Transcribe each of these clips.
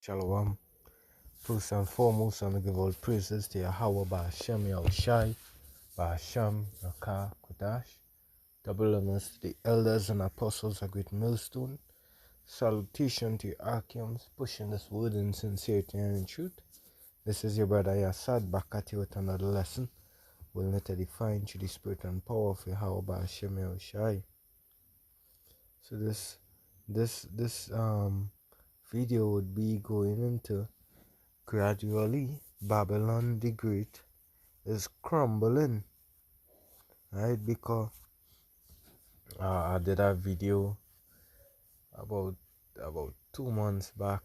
Shalom. First and foremost, I'm going to give all praises to Yahweh Ba'Shem Yahushai, Ba'Shem Rakah Kodash. Double honors to the elders and apostles of Great Millstone. Salutation to your Archeons, pushing this word in sincerity and in truth. This is your brother Yassad back at you with another lesson. We'll let it define to the spirit and power of Yahweh Ba'Shem Yahushai. So this video would be going into gradually Babylon the Great is crumbling, right? Because I did a video about 2 months back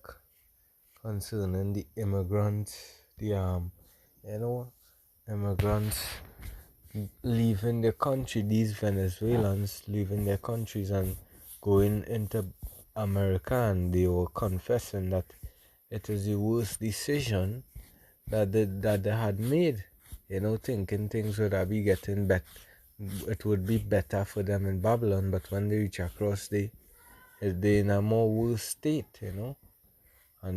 concerning the immigrants, immigrants leaving the country, these Venezuelans leaving their countries and going into America, and they were confessing that it is the worst decision that they had made, thinking things would be getting better. It would be better for them in Babylon, but when they reach across, they in a more worse state, and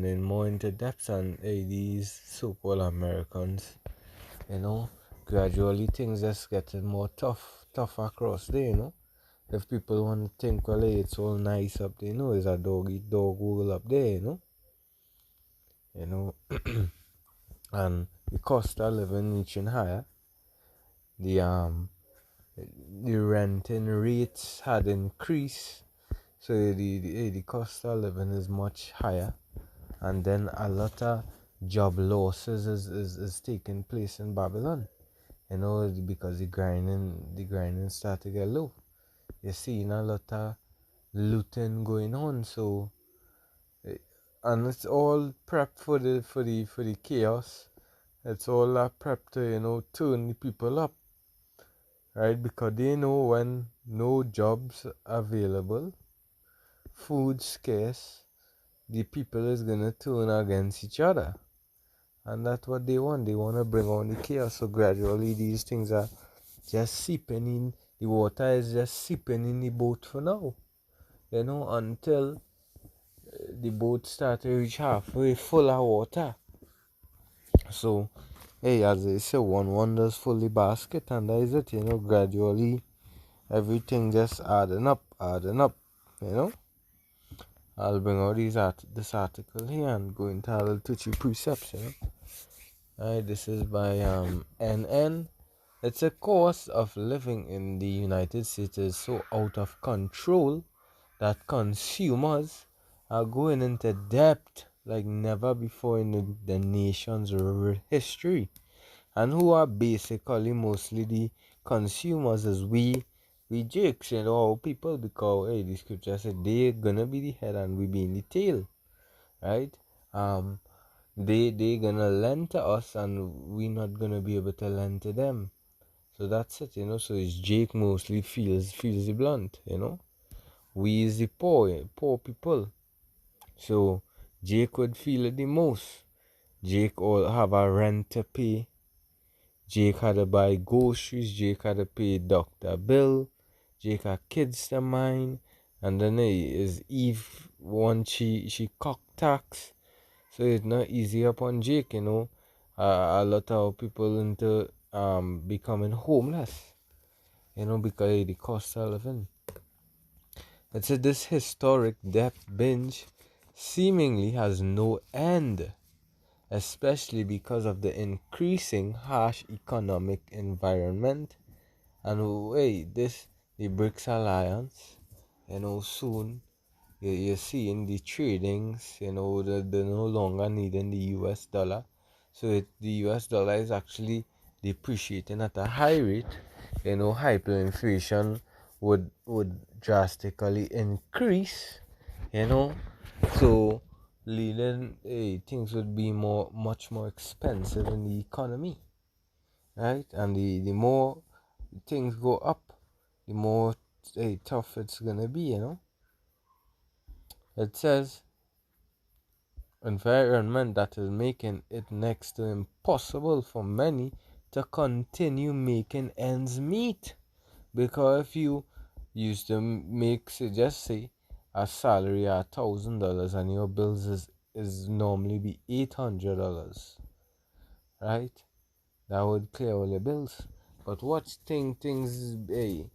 then more into depths. And these so-called Americans, gradually things just getting more tough across there, If people want to think, well, hey, it's all nice up there, it's a dog eat dog world up there, and the cost of living reaching higher. The renting rates had increased, so the cost of living is much higher, and then a lot of job losses is taking place in Babylon, because the grinding start to get low. You're seeing a lot of looting going on, so and it's all prep for the chaos. It's all a prep to turn the people up, right? Because they know when no jobs available, food scarce, the people is gonna turn against each other, and that's what they want. They want to bring on the chaos. So gradually these things are just seeping in. The water is just seeping in the boat for now, until the boat start to reach halfway full of water. So as they say, one wonders full the basket, and that is it. Gradually everything just adding up, I'll bring out this article here and go into a little touchy precepts, Alright, this is by NN. It's a cost of living in the United States is so out of control that consumers are going into debt like never before in the nation's history. And who are basically mostly the consumers is we jakes, our people, because the scripture said they're gonna be the head and we being the tail, right? They gonna lend to us and we not gonna be able to lend to them. So that's it, so it's Jake mostly feels the blunt, we is the poor people. So Jake would feel it the most. Jake all have a rent to pay. Jake had to buy groceries. Jake had to pay doctor bill. Jake had kids to mind. And then is Eve one she cock tax. So it's not easy upon Jake, a lot of people into becoming homeless, because the cost of living. It said this historic debt binge seemingly has no end, especially because of the increasing harsh economic environment. And the BRICS alliance, soon you're seeing the tradings, they're no longer needing the US dollar. So the US dollar is actually depreciating at a high rate. Hyperinflation would drastically increase, so leading things would be much more expensive in the economy, right? And the more things go up, the more tough it's gonna be, It says environment that is making it next to impossible for many to continue making ends meet. Because if you used to make, say, just say, a salary of $1,000 and your bills is is normally be $800, right? That would clear all the bills. But watch things, hey,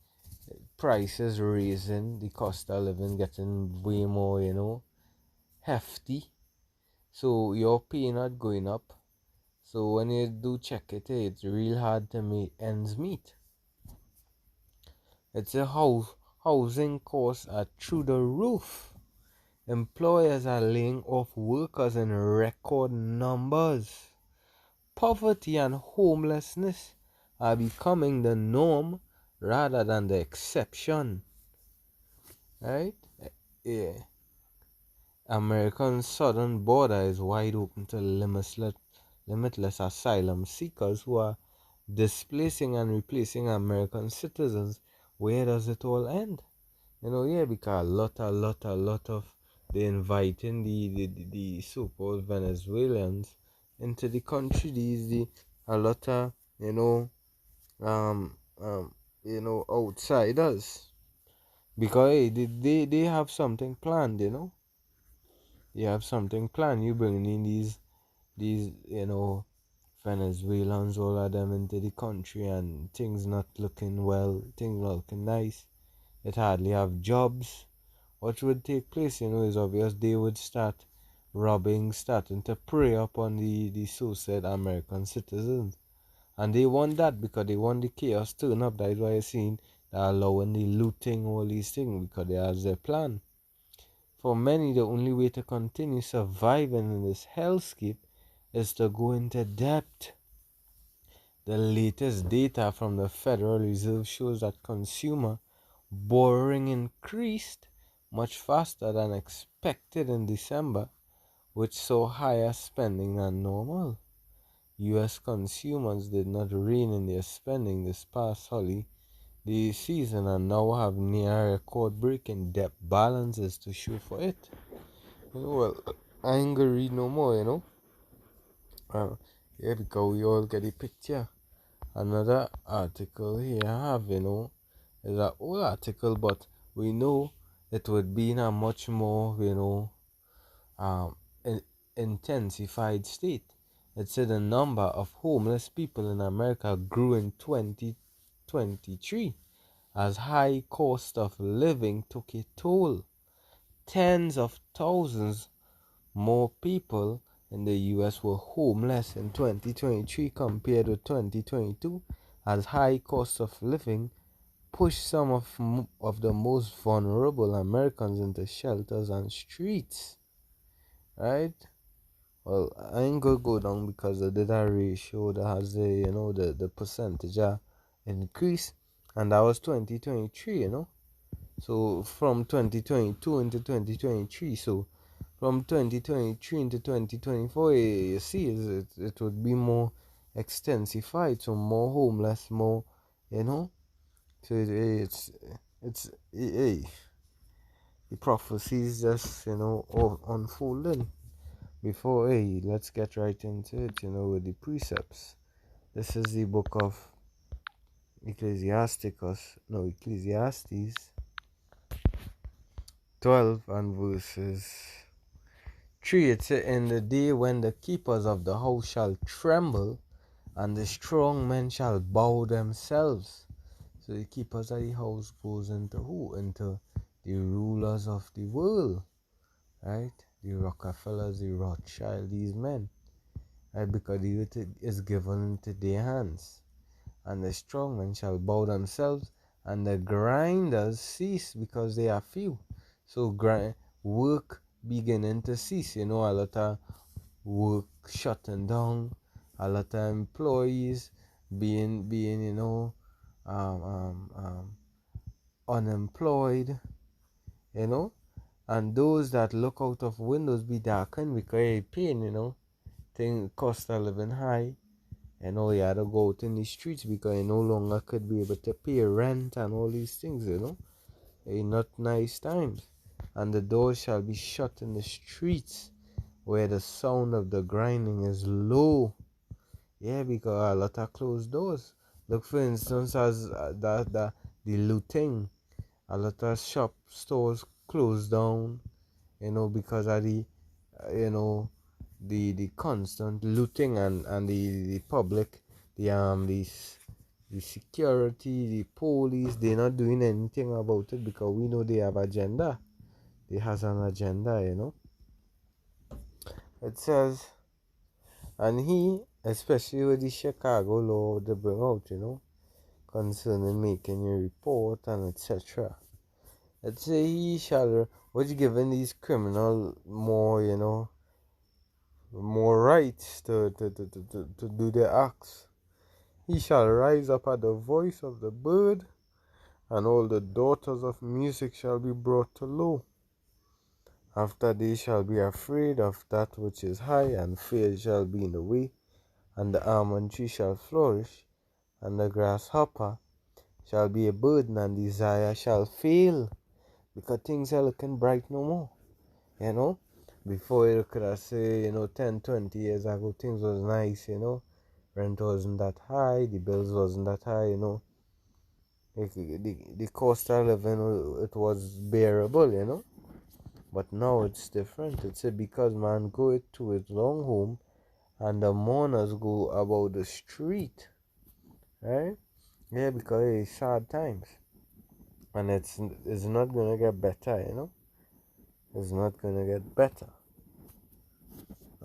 prices raising, the cost of living getting way more, hefty. So your pay not going up. So when you do check it, it's real hard to make ends meet. It's a housing costs are through the roof. Employers are laying off workers in record numbers. Poverty and homelessness are becoming the norm rather than the exception. Right? Yeah. American southern border is wide open to limitless asylum seekers who are displacing and replacing American citizens. Where does it all end? Yeah, because a lot of they inviting the so-called Venezuelans into the country. A lot of um um outsiders, because hey, they have something planned. You have something planned. You bring in these Venezuelans, all of them into the country, and things not looking well, things not looking nice. It hardly have jobs. What would take place, is obvious. They would start robbing, starting to prey upon the so-said American citizens. And they want that because they want the chaos turn up. That is why you're seeing they're allowing the looting, all these things, because they have their plan. For many, the only way to continue surviving in this hellscape is to go into debt. The latest data from the Federal Reserve shows that consumer borrowing increased much faster than expected in December, which saw higher spending than normal. US consumers did not rein in their spending this past holiday season and now have near record breaking debt balances to show for it. Well, I ain't gonna read no more, Uh, yeah, because we all get the picture. Another article here I have, is an old article, but we know it would be in a much more, um, intensified state. It said the number of homeless people in America grew in 2023 as high cost of living took a toll. Tens of thousands more people in the US were homeless in 2023 compared with 2022 as high cost of living pushed some of the most vulnerable Americans into shelters and streets. Right? Well, I ain't gonna go down because I did a ratio that has the percentage increase, and that was 2023. So from 2022 into 2023, so from 2023 into 2024, you see, it would be more extensified, so more homeless, more, so hey, the prophecy is just, unfolding. Before, hey, let's get right into it, with the precepts. This is the book of Ecclesiastes 12 and verses 3. It says, in the day when the keepers of the house shall tremble, and the strong men shall bow themselves. So the keepers of the house goes into who? Into the rulers of the world, right? The Rockefellers, the Rothschild, these men, right? Because the earth is given into their hands. And the strong men shall bow themselves, and the grinders cease because they are few. So work beginning to cease. A lot of work shutting down, a lot of employees being um, um, um, unemployed, and those that look out of windows be darkened because they pain, thing cost of living high. You had to go out in the streets because you no longer could be able to pay rent and all these things, not nice times. And the doors shall be shut in the streets where the sound of the grinding is low. Yeah, because a lot of closed doors. Look, for instance, as the looting, a lot of shop stores closed down, because of the the constant looting and the public, the security, the police, they're not doing anything about it because we know they have agenda. They has an agenda. It says, and he, especially with the Chicago law they bring out, concerning making a report and etc. It say he shall, which giving these criminal more rights to do their acts. He shall rise up at the voice of the bird, and all the daughters of music shall be brought to low. After they shall be afraid of that which is high, and fear shall be in the way, and the almond tree shall flourish, and the grasshopper shall be a burden, and desire shall fail, because things are looking bright no more. Before you could have say, 10, 20 years ago, things was nice. Rent wasn't that high, the bills wasn't that high. The cost of living, it was bearable. But now it's different. It's because man go it to his long home, and the mourners go about the street, right? Yeah, because it's sad times, and it's not gonna get better. It's not gonna get better.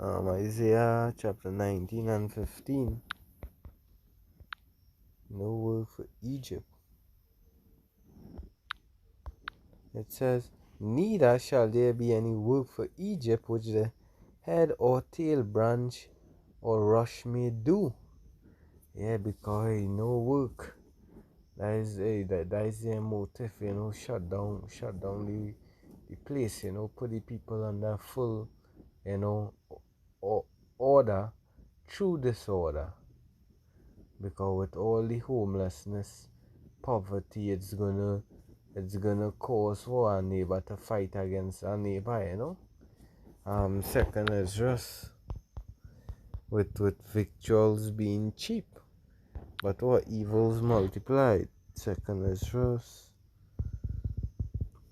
Isaiah chapter 19 and 15. No work for Egypt. It says, neither shall there be any work for Egypt which the head or tail branch or rush may do. Yeah, because no work. That is their motive, shut down the place, put the people under full, order through disorder. Because with all the homelessness, poverty, it's gonna cause for a neighbor to fight against a neighbor. Second is just with victuals being cheap, but what evils multiplied. Second is just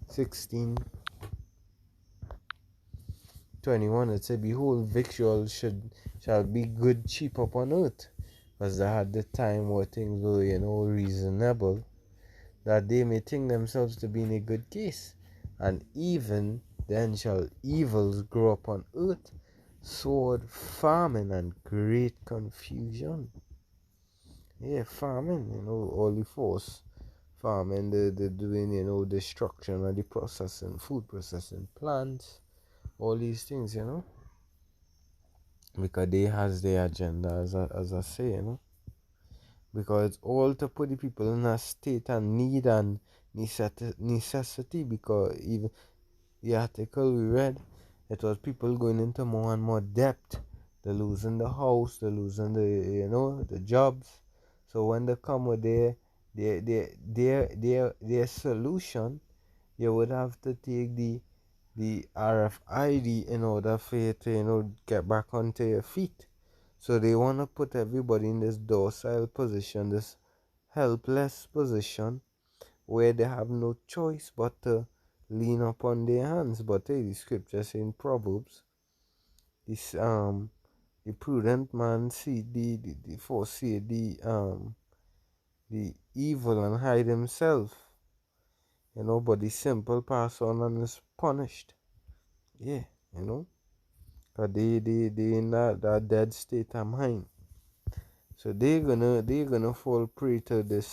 16:21. It said, behold, victuals shall be good cheap upon earth, because they had the time where things were reasonable, that they may think themselves to be in a good case, and even then shall evils grow upon earth, sword, famine, and great confusion. Yeah, famine, all the force. Farming, they're doing, destruction of the processing, food processing plants, all these things. Because they has their agenda, as I say. Because it's all to put the people in a state and need and necessity. Because even the article we read, it was people going into more and more debt. They're losing the house, they're losing the jobs. So when they come with their solution, you would have to take the RFID in order for you to get back onto your feet. So they want to put everybody in this docile position, this helpless position, where they have no choice but to lean upon their hands. But the scripture say in Proverbs, this the prudent man see the foresee the evil and hide himself, but the simple pass on and is punished. Yeah, cause they in that dead state of mind. So they're gonna fall prey to the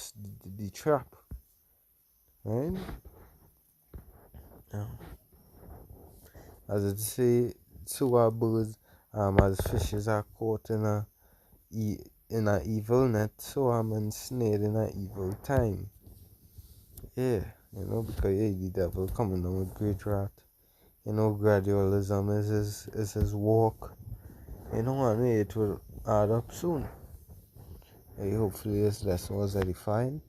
trap, right? Yeah. As it say, so are birds, as fishes are caught in a evil net, so are men snared in a evil time. Yeah, because the devil coming down with great wrath. Gradualism is his walk. And it will add up soon. Hopefully this lesson was edifying.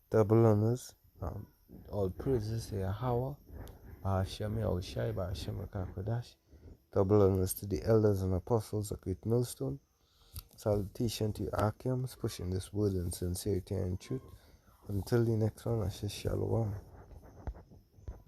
Double honors. All praises to Yahweh. Bahashem Yahushai, Bahashem Rakakodash. Double honors to the elders and apostles of Great Millstone. Salutation to Akiams, pushing this word in sincerity and truth. Until the next one, I say Shalom.